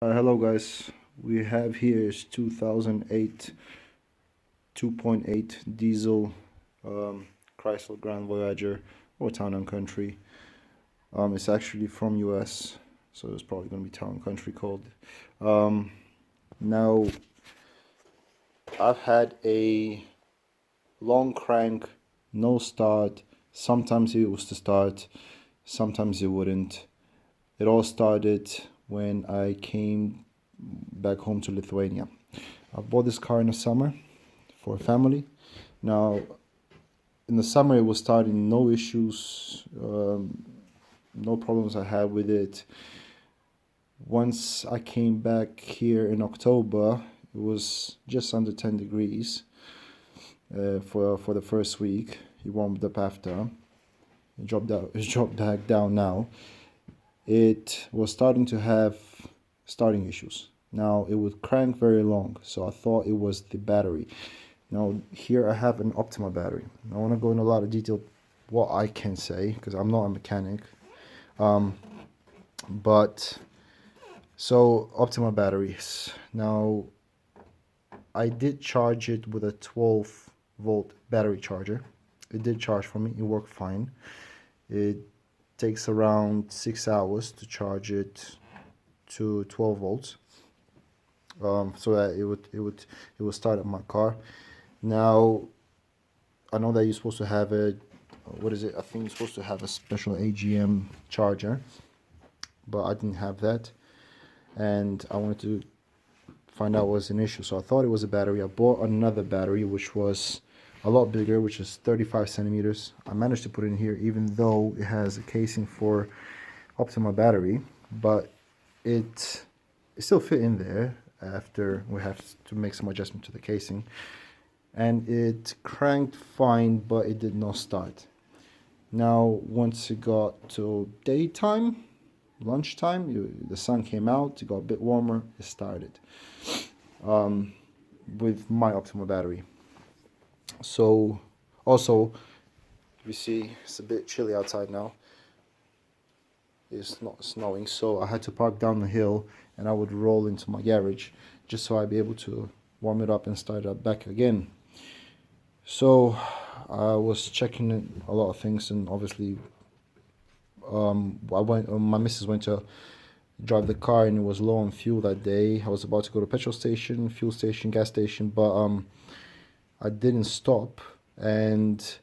Hello guys, we have here is 2008 2.8 diesel Chrysler Grand Voyager or Town and Country. It's actually from US, so it's probably going to be Town and Country called. Now, I've had a long crank, no start. Sometimes it was to start, sometimes it wouldn't. It all started when I came back home to Lithuania. I bought this car in the summer for a family. Now, in the summer, it was starting, no issues, no problems I had with it. Once I came back here in October, it was just under 10 degrees for the first week. It warmed up after. It dropped back down now. It was starting to have starting issues. Now it would crank very long, so I thought it was the battery. Now here I have an Optima battery. I want to go in a lot of detail what I can say because I'm not a mechanic. But so Optima batteries. Now I did charge it with a 12-volt battery charger. It did charge for me. It worked fine. It takes around 6 hours to charge it to 12 volts, so that it would start up my car. Now I know that you're supposed to have a, what is it? I think you're supposed to have a special AGM charger, but I didn't have that, and I wanted to find out what was an issue. So I thought it was a battery. I bought another battery which was a lot bigger, which is 35 centimeters. I managed to put it in here even though it has a casing for Optima battery, but it still fit in there after we have to make some adjustment to the casing. And it cranked fine, but it did not start. Now once it got to daytime, lunchtime, the sun came out, it got a bit warmer, it started with my Optima battery. So also, you see it's a bit chilly outside now. It's not snowing, so I had to park down the hill and I would roll into my garage just so I'd be able to warm it up and start it up back again. So I was checking a lot of things, and obviously my missus went to drive the car and it was low on fuel that day. I was about to go to petrol station, fuel station, gas station, but I didn't stop and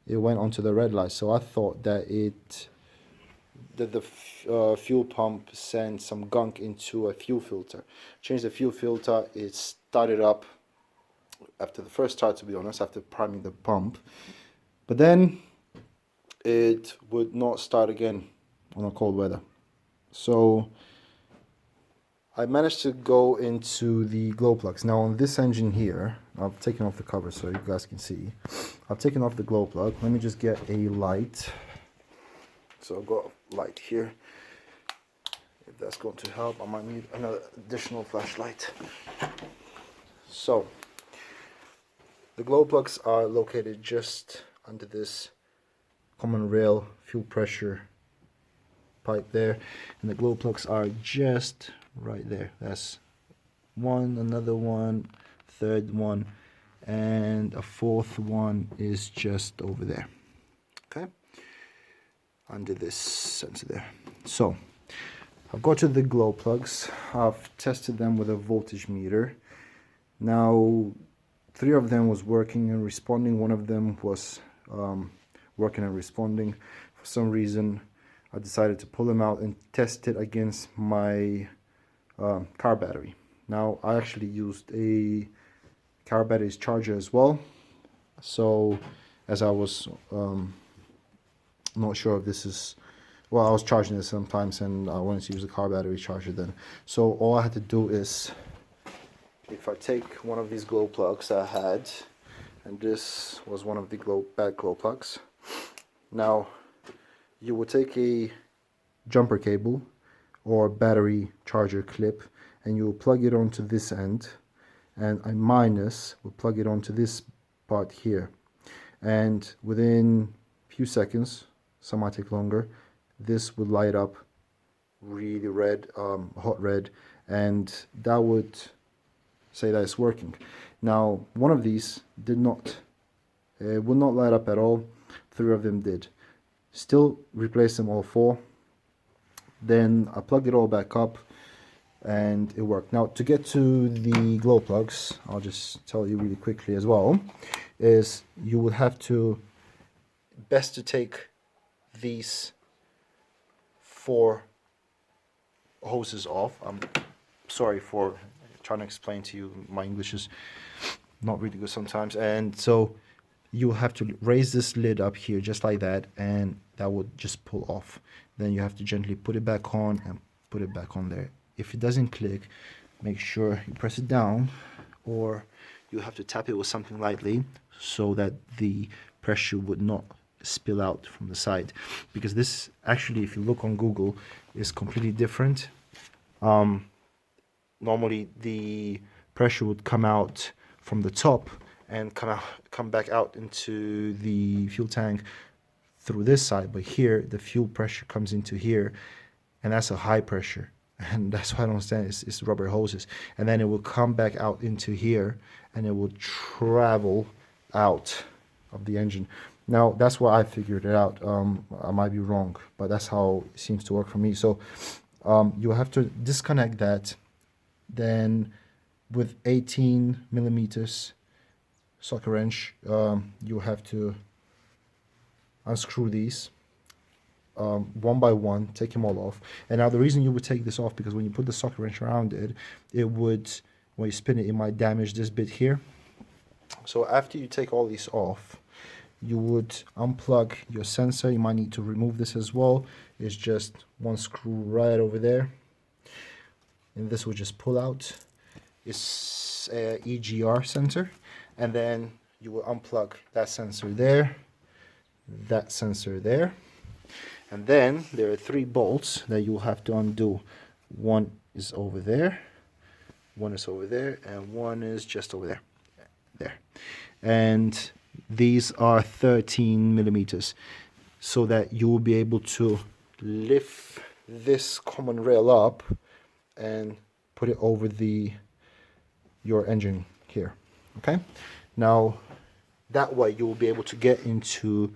it went onto the red light. So I thought that the fuel pump sent some gunk into a fuel filter. Changed the fuel filter, it started up after the first start, to be honest, after priming the pump. But then it would not start again on a cold weather. So I managed to go into the glow plugs. Now on this engine here, I've taken off the cover so you guys can see. I've taken off the glow plug. Let me just get a light. So I've got a light here. If that's going to help, I might need another additional flashlight. So the glow plugs are located just under this common rail fuel pressure pipe there, and the glow plugs are just right there. That's one, another one, third one, and a fourth one is just over there, okay, under this sensor there. So I've got to the glow plugs. I've tested them with a voltage meter. Now 3 of them was working and responding. One of them was working and responding. For some reason I decided to pull them out and test it against my car battery. Now I actually used a car battery's charger as well, so as I was not sure if this is, well, I was charging it sometimes and I wanted to use a car battery charger then. So all I had to do is, if I take one of these glow plugs I had, and this was one of the bad glow plugs. Now you would take a jumper cable or battery charger clip and you will plug it onto this end, and a minus will plug it onto this part here, and within a few seconds, some might take longer, this would light up really red, hot red, and that would say that it's working. Now, one of these did not, would not light up at all. 3 of them did. Still replaced them all 4. Then I plugged it all back up and it worked. Now, to get to the glow plugs, I'll just tell you really quickly as well, is you would have to, best to take these 4 hoses off. I'm sorry for trying to explain to you, my English is not really good sometimes. And so you have to raise this lid up here just like that, and that would just pull off. Then you have to gently put it back on and put it back on there. If it doesn't click, make sure you press it down, or you have to tap it with something lightly so that the pressure would not spill out from the side. Because this actually, if you look on Google, is completely different. Normally the pressure would come out from the top and come back out into the fuel tank through this side, but here the fuel pressure comes into here, and that's a high pressure, and that's why I don't understand. It's rubber hoses, and then it will come back out into here, and it will travel out of the engine. Now that's why I figured it out. I might be wrong, but that's how it seems to work for me. So you have to disconnect that, then with 18 millimeters socket wrench, you have to unscrew these one by one, take them all off. And now the reason you would take this off, because when you put the socket wrench around it, it would, when you spin it, it might damage this bit here. So after you take all these off, you would unplug your sensor. You might need to remove this as well. It's just one screw right over there, and this will just pull out. It's a EGR sensor, and then you will unplug that sensor there, that sensor there, and then there are 3 bolts that you will have to undo. One is over there, one is over there, and one is just over there. And these are 13 millimeters, so that you will be able to lift this common rail up and put it over your engine here. Okay, now that way you will be able to get into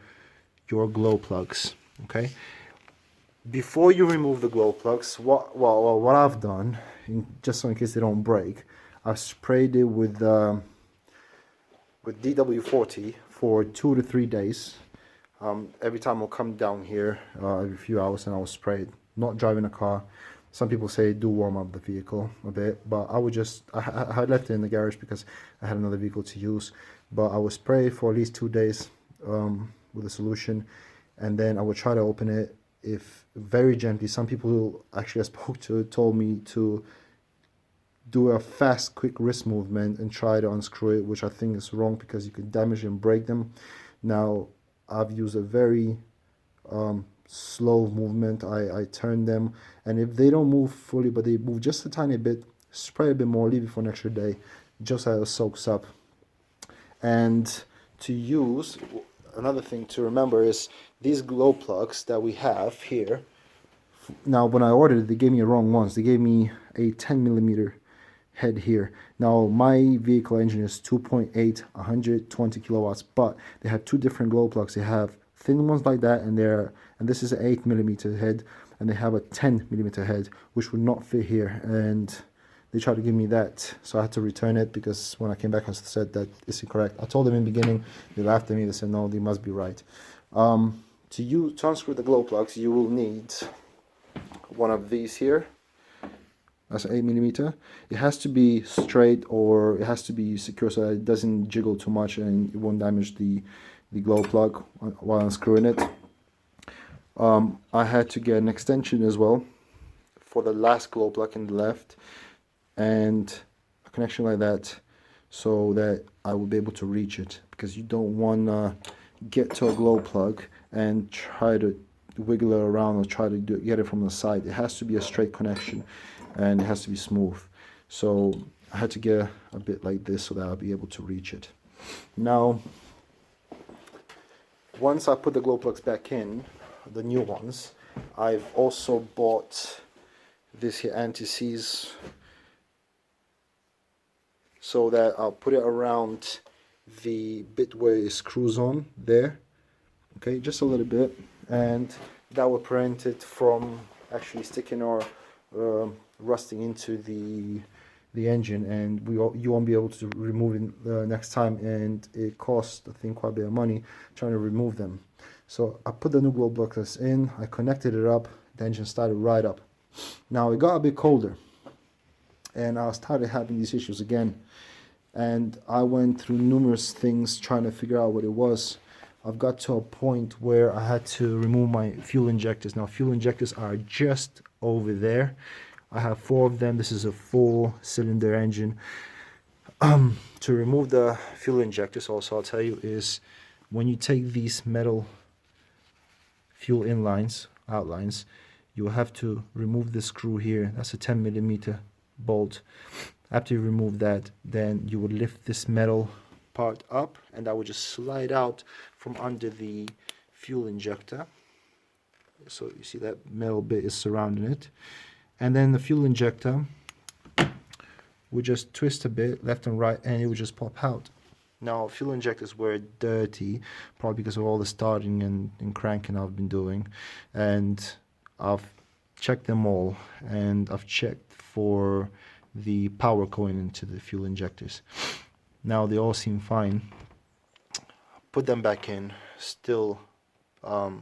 your glow plugs. Okay, before you remove the glow plugs, what I've done, just so in case they don't break, I've sprayed it with DW40 for 2 to 3 days. Every time I'll come down here every few hours, and I'll spray it. Not driving a car. Some people say do warm up the vehicle a bit, but I left it in the garage because I had another vehicle to use. But I would spray for at least 2 days with a solution, and then I would try to open it, if very gently. Some people who actually I spoke to told me to do a fast, quick wrist movement and try to unscrew it, which I think is wrong, because you could damage and break them. Now, I've used a very slow movement. I turn them, and if they don't move fully, but they move just a tiny bit, spray a bit more, leave it for an extra day, just so it soaks up. And to use, another thing to remember is these glow plugs that we have here. Now, when I ordered it, they gave me the wrong ones. They gave me a 10 millimeter head here. Now, my vehicle engine is 2.8, 120 kilowatts, but they have 2 different glow plugs. They have thin ones like that, and this is an 8 millimeter head, and they have a 10 millimeter head, which would not fit here. And they tried to give me that, so I had to return it, because when I came back I said that it's incorrect. I told them in the beginning, they laughed at me, they said no, they must be right. To unscrew the glow plugs, you will need one of these here. That's 8 millimeter. It has to be straight, or it has to be secure so that it doesn't jiggle too much and it won't damage the glow plug while unscrewing it. I had to get an extension as well for the last glow plug in the left, and a connection like that, so that I will be able to reach it, because you don't want to get to a glow plug and try to wiggle it around or try to get it from the side. It has to be a straight connection, and it has to be smooth. So I had to get a bit like this so that I'll be able to reach it. Now, once I put the glow plugs back in, the new ones, I've also bought this here anti-seize so that I'll put it around the bit where it screws on there. Okay, just a little bit, and that will prevent it from actually sticking or rusting into the engine, and you won't be able to remove it next time, and it costs, I think, quite a bit of money trying to remove them. So I put the new glow plugs in, I connected it up, the engine started right up. Now it got a bit colder, and I started having these issues again, and I went through numerous things trying to figure out what it was. I've got to a point where I had to remove my fuel injectors. Now fuel injectors are just over there. I have 4 of them. This is a 4-cylinder engine. To remove the fuel injectors, also I'll tell you, is when you take these metal fuel outlines, you will have to remove the screw here. That's a 10mm bolt. After you remove that, then you would lift this metal part up, and that would just slide out from under the fuel injector. So you see that metal bit is surrounding it, and then the fuel injector would just twist a bit left and right, and it would just pop out. Now fuel injectors were dirty, probably because of all the starting and cranking I've been doing, and I've checked them all, and I've checked for the power going into the fuel injectors. Now they all seem fine. Put them back in. Still, I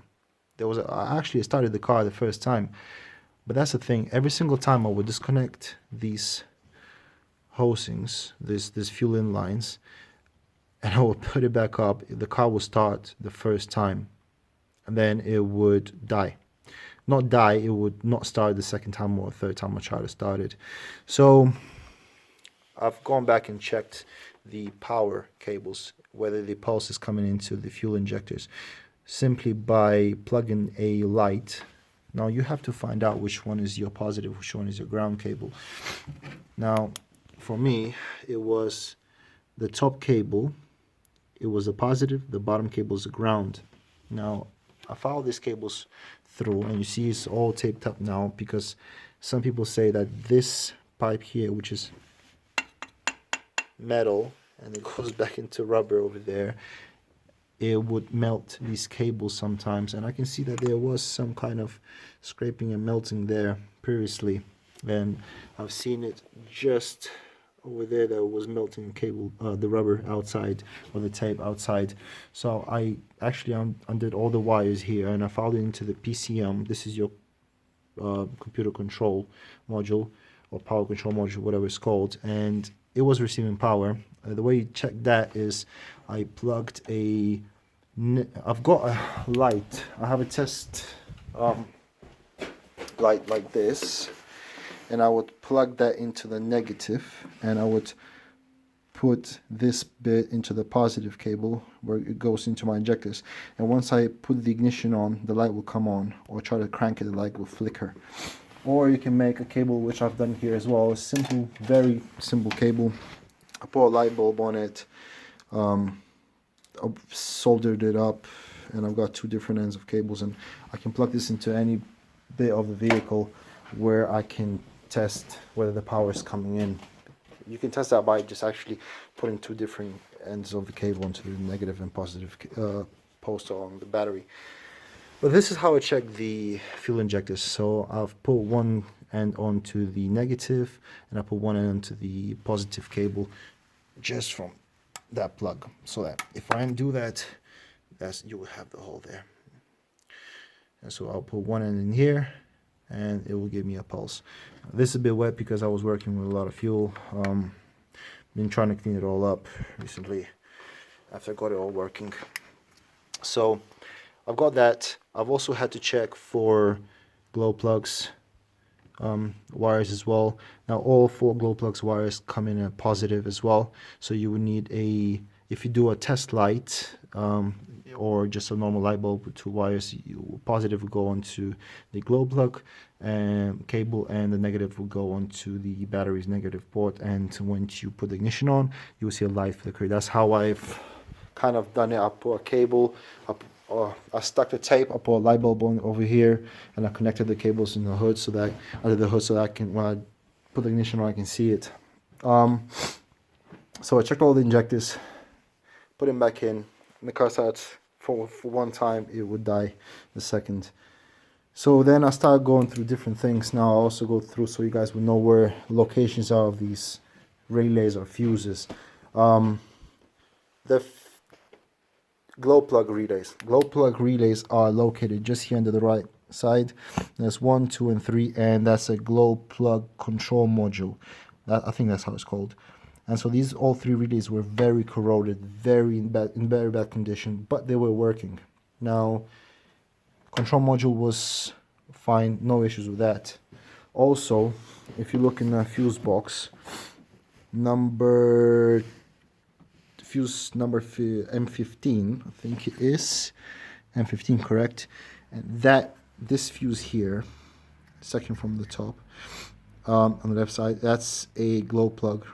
actually started the car the first time, but that's the thing. Every single time I would disconnect these housings, these fuel in lines, and I would put it back up. The car would start the first time, and then it would die. Not die, it would not start the second time or third time I tried to start it. So I've gone back and checked the power cables, whether the pulse is coming into the fuel injectors, simply by plugging a light. Now you have to find out which one is your positive, which one is your ground cable. Now for me, it was the top cable, it was a positive, the bottom cable is a ground. Now I followed these cables through, and you see it's all taped up now, because some people say that this pipe here, which is metal and it goes back into rubber over there, it would melt these cables sometimes, and I can see that there was some kind of scraping and melting there previously, and I've seen it just over there that was melting cable, the rubber outside, or the tape outside. So I actually undid all the wires here, and I followed it into the PCM. This is your computer control module, or power control module, whatever it's called, and it was receiving power. The way you check that is I plugged I've got a light. I have a test light like this, and I would plug that into the negative, and I would put this bit into the positive cable where it goes into my injectors, and once I put the ignition on, the light will come on, or try to crank it, the light will flicker. Or you can make a cable, which I've done here as well, a simple, very simple cable. I put a light bulb on it, I've soldered it up, and I've got 2 different ends of cables, and I can plug this into any bit of the vehicle where I can test whether the power is coming in. You can test that by just actually putting 2 different ends of the cable into the negative and positive post on the battery. But this is how I check the fuel injectors. So I've put one end onto the negative, and I put one end onto the positive cable, just from that plug, so that if I undo that, you will have the hole there. And so I'll put one end in here, and it will give me a pulse. This is a bit wet because I was working with a lot of fuel. Been trying to clean it all up recently after I got it all working. So I've got that. I've also had to check for glow plugs wires as well. Now all 4 glow plugs wires come in a positive as well, so you would need if you do a test light or just a normal light bulb with 2 wires, positive will go onto the glow plug cable, and the negative will go onto the battery's negative port, and once you put the ignition on, you will see a light flicker. That's how I've kind of done it. I put a cable, I stuck the tape, I put a light bulb on over here, and I connected the cables in the hood, so that under the hood, so that I can, when I put the ignition on, I can see it. So I checked all the injectors, put him back in, and the car starts. For one time, it would die the second. So then I started going through different things. Now I'll also go through so you guys will know where locations are of these relays or fuses. The glow plug relays. Glow plug relays are located just here on the right side. There's 1, 2, and 3, and that's a glow plug control module. I think that's how it's called. And so these all 3 relays were very corroded, very in very bad condition, but they were working. Now, control module was fine, no issues with that. Also, if you look in the fuse box, fuse number M15, I think it is M15, correct? And this fuse here, second from the top, on the left side, that's a glow plug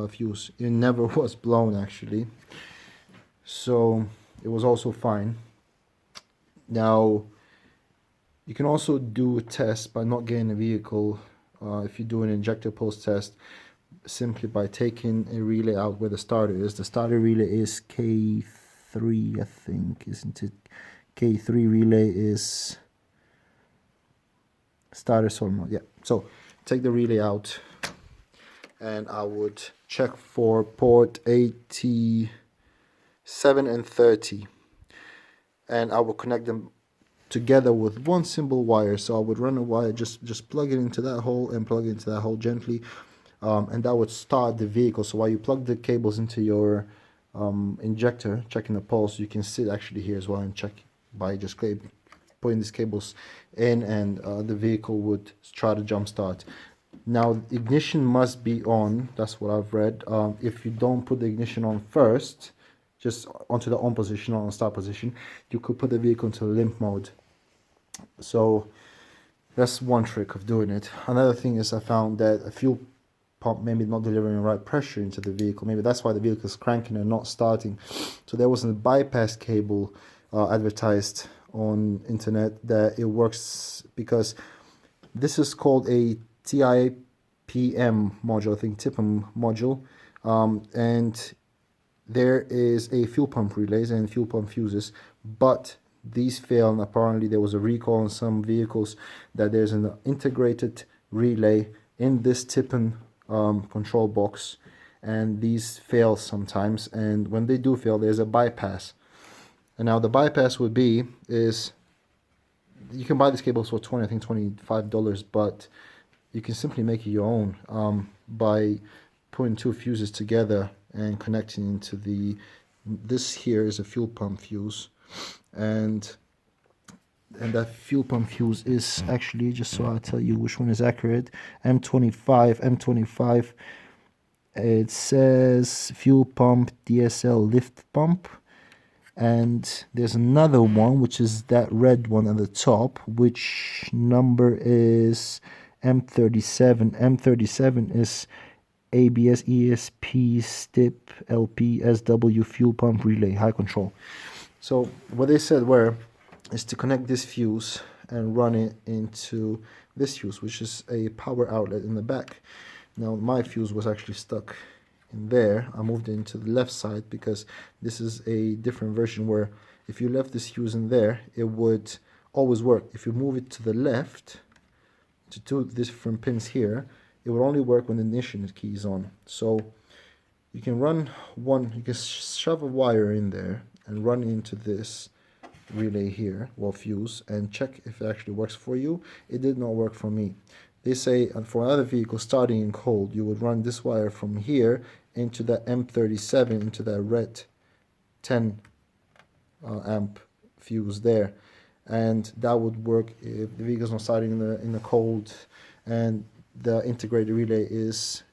fuse. It never was blown actually, so it was also fine. Now, you can also do a test by not getting a vehicle. If you do an injector pulse test, simply by taking a relay out where the starter is. The starter relay is K3, I think, isn't it? K3 relay is starter solenoid. Yeah. So take the relay out, and I would check for port 87 and 30, and I will connect them together with one simple wire. So I would run a wire, just plug it into that hole and plug it into that hole gently, and that would start the vehicle. So while you plug the cables into your injector, checking the pulse, you can sit actually here as well and check by just putting these cables in, and the vehicle would try to jump start. Now, ignition must be on. That's what I've read. If you don't put the ignition on first, just onto the on position or on start position, you could put the vehicle into limp mode. So that's one trick of doing it. Another thing is I found that a fuel pump maybe not delivering the right pressure into the vehicle. Maybe that's why the vehicle is cranking and not starting. So there was a bypass cable advertised on internet that it works, because this is called a TIPM module, I think TIPM module, and there is a fuel pump relays and fuel pump fuses, but these fail, and apparently there was a recall on some vehicles that there's an integrated relay in this TIPM control box, and these fail sometimes, and when they do fail, there's a bypass. And now the bypass would be is you can buy these cables for $25, but you can simply make it your own by putting 2 fuses together and connecting into this here is a fuel pump fuse, and that fuel pump fuse is actually, just so I'll tell you which one is accurate, M25. It says fuel pump DSL lift pump, and there's another one which is that red one at the top, which number is M37. M37 is ABS ESP STIP LP SW fuel pump relay high control. So what they said is to connect this fuse and run it into this fuse, which is a power outlet in the back. Now my fuse was actually stuck in there. I moved it into the left side because this is a different version where if you left this fuse in there, it would always work. If you move it to the left, to 2 different pins here, it will only work when the ignition key is on. So you can you can shove a wire in there and run into this relay here, fuse, and check if it actually works for you. It did not work for me. They say for another vehicle starting in cold, you would run this wire from here into the M37, into that red 10 amp fuse there, and that would work if the vehicle's not starting in the cold and the integrated relay is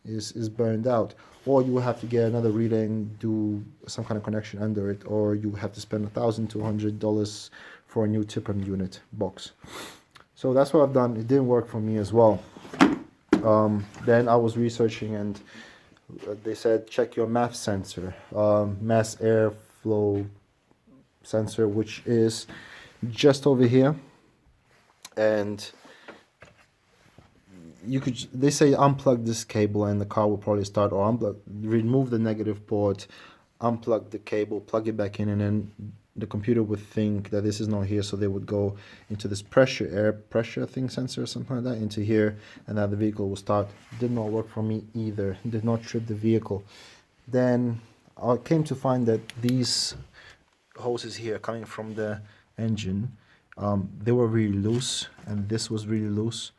burned out. Or you will have to get another relay and do some kind of connection under it, or you have to spend $1,200 for a new TIPM unit box. So that's what I've done. It didn't work for me as well. Then I was researching, and they said check your MAF sensor, mass airflow sensor, which is just over here, and you could, they say unplug this cable and the car will probably start, or unplug, remove the negative port, unplug the cable, plug it back in, and then the computer would think that this is not here, so they would go into this air pressure thing, sensor or something like that, into here, and now the vehicle will start. Did not work for me either, did not trip the vehicle. Then I came to find that these hoses here coming from the engine, they were really loose, and this was really loose,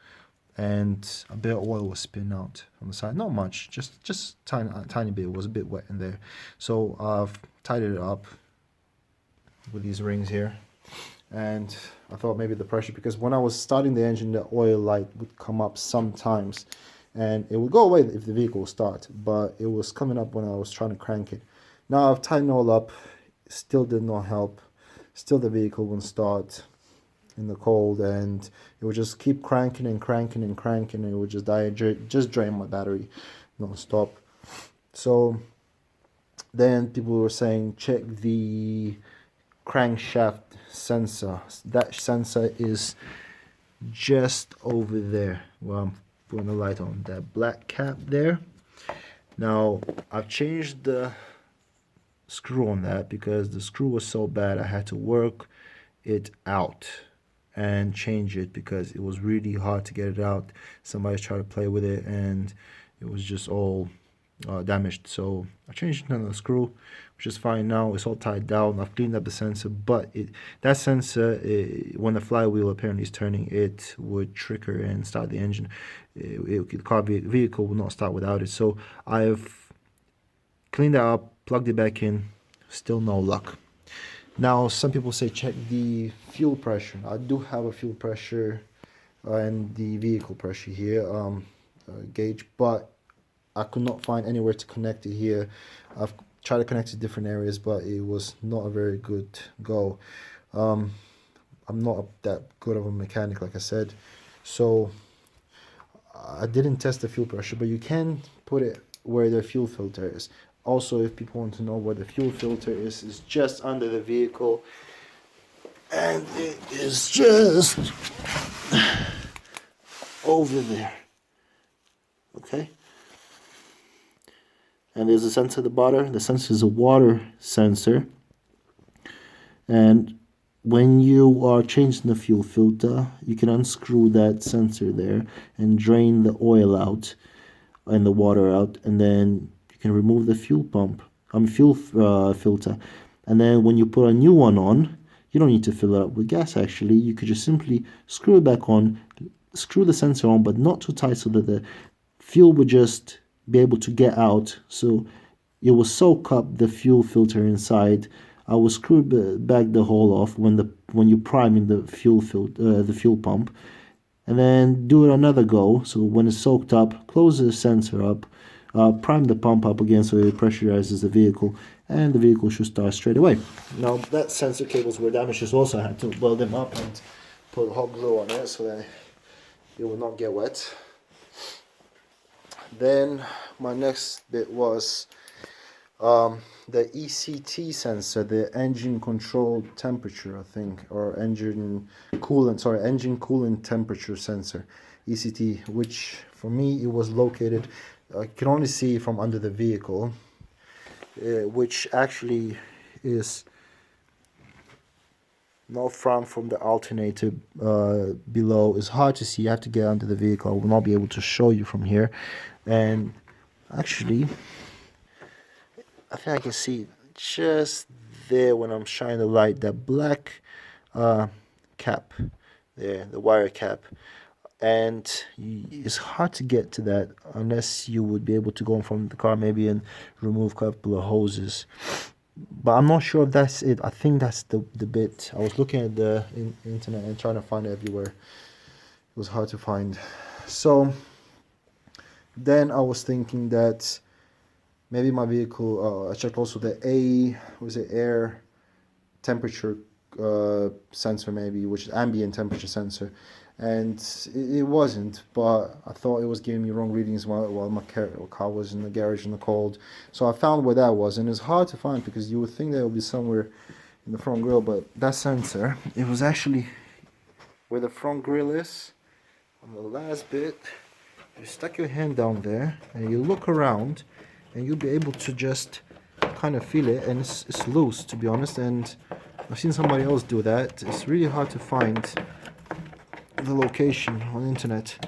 and a bit of oil was spilling out on the side. Not much, just tiny bit. It was a bit wet in there, so I've tidied it up with these rings here, and I thought maybe the pressure, because when I was starting the engine, the oil light would come up sometimes, and it would go away if the vehicle would start, but it was coming up when I was trying to crank it. Now I've tightened it all up, still did not help. Still the vehicle wouldn't start in the cold, and it would just keep cranking and cranking and cranking, and it would just die, just drain my battery non-stop. So then people were saying, check the crankshaft sensor. That sensor is just over there. Well, I'm putting the light on that black cap there. Now I've changed the screw on that because the screw was so bad I had to work it out and change it because it was really hard to get it out. Somebody's tried to play with it and it was just all damaged. So I changed another screw, which is fine now. It's all tied down. I've cleaned up the sensor, but that sensor, when the flywheel apparently is turning, it would trigger and start the engine. The vehicle will not start without it. So I've cleaned that up, plugged it back in, still no luck. Now some people say check the fuel pressure. I do have a fuel pressure and the vehicle pressure here gauge, but I could not find anywhere to connect it here. I've tried to connect to different areas, but it was not a very good go. I'm not that good of a mechanic, like I said, so I didn't test the fuel pressure, but you can put it where the fuel filter is. Also, if people want to know where the fuel filter is, it's just under the vehicle, and it is just over there. Okay. And there's a sensor at the bottom. The sensor is a water sensor. And when you are changing the fuel filter, you can unscrew that sensor there and drain the oil out and the water out, and then you can remove the fuel filter. And then when you put a new one on, you don't need to fill it up with gas. Actually, you could just simply screw it back on, screw the sensor on, but not too tight so that the fuel would just be able to get out. So it will soak up the fuel filter inside. I will screw back the hole off when you're priming the fuel pump, and then do it another go. So when it's soaked up, close the sensor up, prime the pump up again so it pressurizes the vehicle, and the vehicle should start straight away. Now that sensor cables were damaged as well, so I had to weld them up and put hot glue on it so that it will not get wet. Then my next bit was the ECT sensor, the engine control temperature, I think, or engine coolant temperature sensor, ECT, which for me it was located, I can only see from under the vehicle, which actually is not from the alternator below. It's hard to see. You have to get under the vehicle. I will not be able to show you from here. And actually, I think I can see just there when I'm shining the light, that black cap there, the wire cap. And it's hard to get to that unless you would be able to go in front of the car maybe and remove a couple of hoses. But I'm not sure if that's it. I think that's the bit. I was looking at the internet and trying to find it everywhere. It was hard to find. So then I was thinking that maybe my vehicle, I checked also the air temperature sensor maybe, which is ambient temperature sensor. And it wasn't, but I thought it was giving me wrong readings while my car was in the garage in the cold. So I found where that was, and it's hard to find because you would think that it would be somewhere in the front grille, but that sensor, it was actually where the front grille is, on the last bit, you stuck your hand down there and you look around, and you'll be able to just kind of feel it, and it's loose, to be honest. And I've seen somebody else do that. It's really hard to find the location on the internet,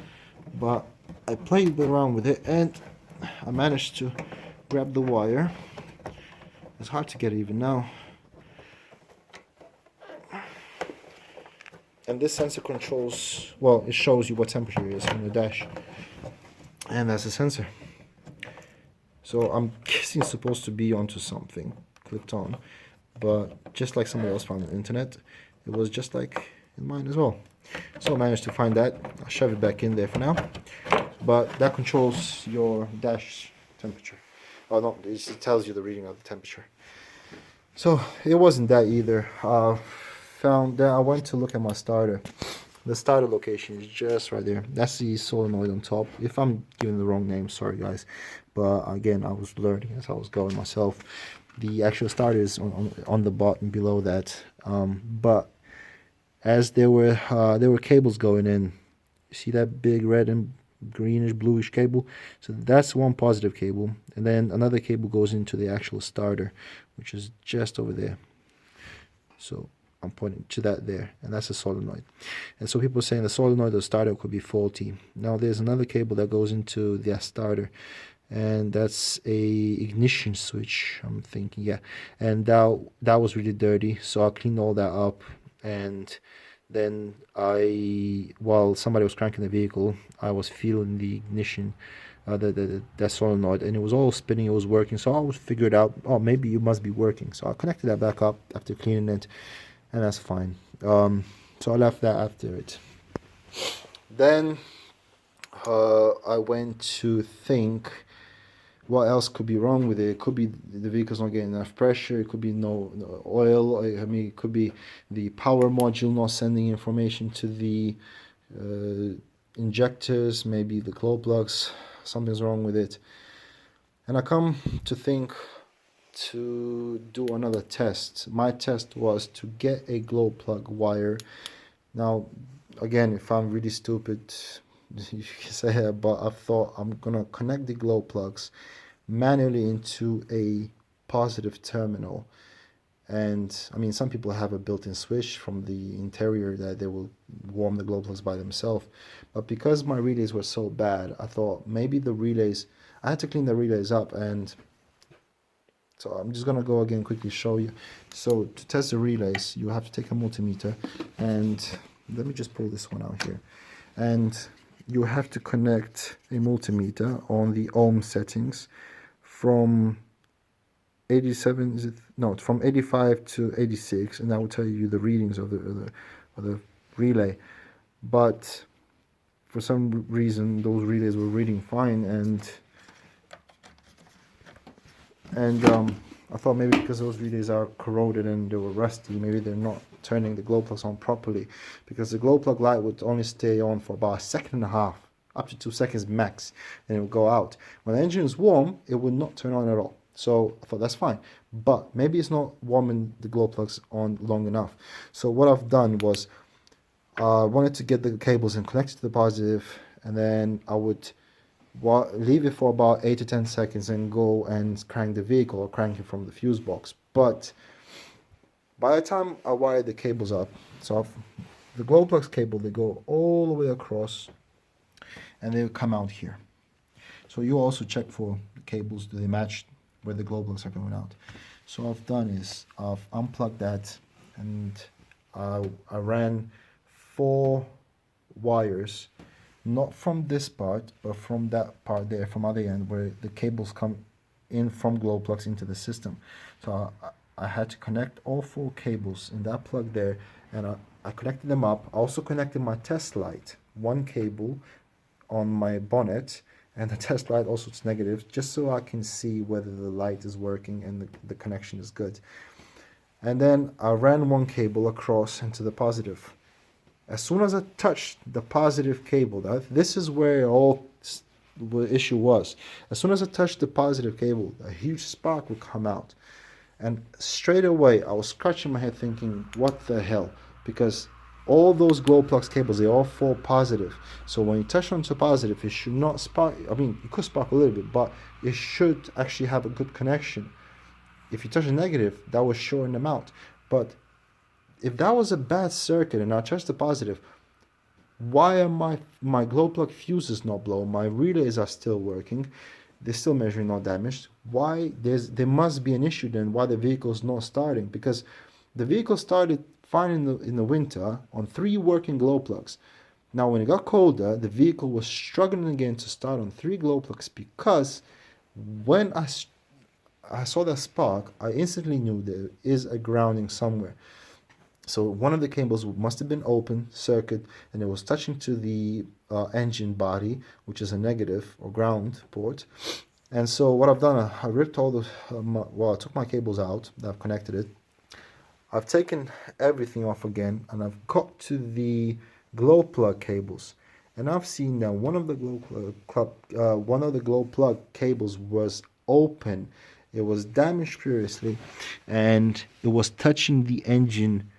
but I played around with it and I managed to grab the wire. It's hard to get even now. And this sensor controls, well, it shows you what temperature it is on the dash, and that's a sensor. So I'm guessing it's supposed to be onto something clicked on, but just like somebody else found on the internet, it was just like in mine as well. So I managed to find that. I'll shove it back in there for now. But that controls your dash temperature. Oh no, it tells you the reading of the temperature. So it wasn't that either. Found that I went to look at my starter. The starter location is just right there. That's the solenoid on top. If I'm giving the wrong name, sorry guys. But again, I was learning as I was going myself. The actual starter is on the bottom below that. But as there were cables going in, you see that big red and greenish bluish cable? So that's one positive cable, and then another cable goes into the actual starter, which is just over there. So I'm pointing to that there, and that's a solenoid. And so people are saying the solenoid or the starter could be faulty. Now there's another cable that goes into the starter, and that's a ignition switch, I'm thinking, yeah. And that was really dirty, so I cleaned all that up. And then while somebody was cranking the vehicle, I was feeling the ignition, that solenoid, and it was all spinning, it was working. So I figured out, oh, maybe it must be working. So I connected that back up after cleaning it, and that's fine. So I left that after it. Then I went to think what else could be wrong with it. It could be the vehicle's not getting enough pressure. It could be no oil. I mean, it could be the power module not sending information to the injectors. Maybe the glow plugs. Something's wrong with it. And I come to think to do another test. My test was to get a glow plug wire. Now, again, if I'm really stupid, you can say it, but I thought I'm gonna connect the glow plugs manually into a positive terminal. And I mean, some people have a built-in switch from the interior that they will warm the glow plugs by themselves. But because my relays were so bad, I thought maybe the relays, I had to clean the relays up. And so I'm just gonna go again quickly show you. So to test the relays, you have to take a multimeter, and let me just pull this one out here. And you have to connect a multimeter on the ohm settings from 87, from 85 to 86, and that will tell you the readings of the relay. But for some reason, those relays were reading fine, and I thought maybe because those relays are corroded and they were rusty, maybe they're not turning the glow plugs on properly, because the glow plug light would only stay on for about 1.5 seconds, up to 2 seconds max, and it would go out. When the engine is warm, it would not turn on at all. So I thought that's fine, but maybe it's not warming the glow plugs on long enough. So what I've done was I wanted to get the cables and connect it to the positive, and then I would leave it for about 8 to 10 seconds and go and crank the vehicle, or crank it from the fuse box. But by the time I wired the cables up, so the glow plugs cable, they go all the way across, and they will come out here. So you also check for the cables, do they match where the glow plugs are going out. So what I've done is I've unplugged that, and I ran 4 wires, not from this part, but from that part there, from other end, where the cables come in from glow plugs into the system. So I had to connect all 4 cables in that plug there, and I connected them up. I also connected my test light, 1 cable on my bonnet, and the test light also is negative, just so I can see whether the light is working and the connection is good. And then I ran 1 cable across into the positive. As soon as I touched the positive cable, this is where all the issue was. As soon as I touched the positive cable, a huge spark would come out. And straight away, I was scratching my head thinking, what the hell? Because all those glow plugs cables, they all fall positive. So when you touch onto positive, it should not spark. I mean, it could spark a little bit, but it should actually have a good connection. If you touch a negative, that was shorting them out. But if that was a bad circuit and I touched the positive, why are my glow plug fuses not blowing? My relays are still working. They're still measuring no damage. Why? There must be an issue then why the vehicle's not starting, because the vehicle started fine in the winter on 3 working glow plugs. Now when it got colder, the vehicle was struggling again to start on 3 glow plugs, because when I saw that spark, I instantly knew there is a grounding somewhere. So one of the cables must have been open circuit, and it was touching to the engine body, which is a negative or ground port. And so what I've done, I ripped all the, I took my cables out, I've connected it. I've taken everything off again, and I've got to the glow plug cables, and I've seen that one of the glow plug cables was open. It was damaged previously, and it was touching the engine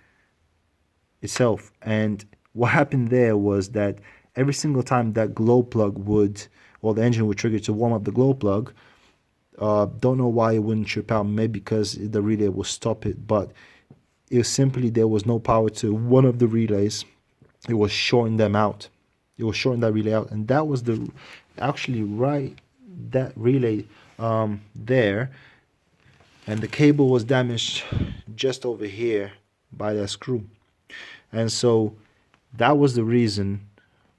itself. And what happened there was that every single time that glow plug would, or the engine would trigger to warm up the glow plug, don't know why it wouldn't trip out. Maybe because the relay will stop it, but it was simply there was no power to one of the relays. It was shorting them out. It was shorting that relay out, and that was actually right, that relay there, and the cable was damaged just over here by that screw. And so that was the reason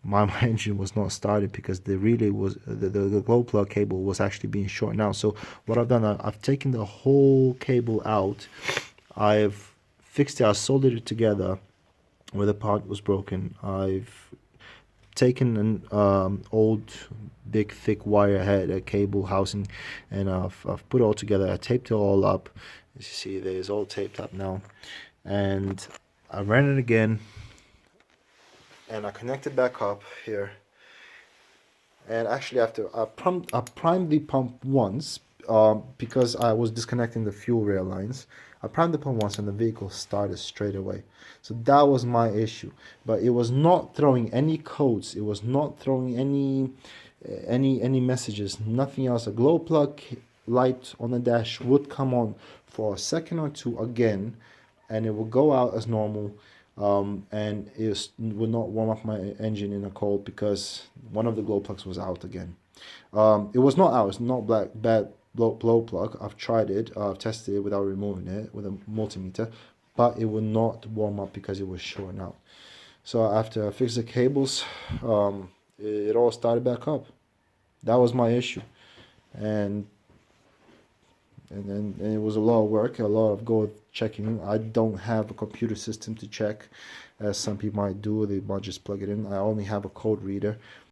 my engine was not started, because the relay was the glow plug cable was actually being shorted out. So what I've done, I've taken the whole cable out. I've fixed it. I soldered it together where the part was broken. I've taken an old big thick wire head, a cable housing, and I've put it all together. I taped it all up. As you see, there, it's all taped up now, and I ran it again, and I connected back up here. And actually, after I primed the pump once, because I was disconnecting the fuel rail lines. I primed the pump once, and the vehicle started straight away. So that was my issue. But it was not throwing any codes. It was not throwing any messages. Nothing else. A glow plug light on the dash would come on for a second or two again, and it would go out as normal. And it would not warm up my engine in a cold, because one of the glow plugs was out again. It was not out. It's not bad glow plug. I've tried it. I've tested it without removing it with a multimeter, but it would not warm up because it was shorting out. So after I fixed the cables, it all started back up. That was my issue, and it was a lot of work, a lot of go checking. I don't have a computer system to check, as some people might do. They might just plug it in. I only have a code reader.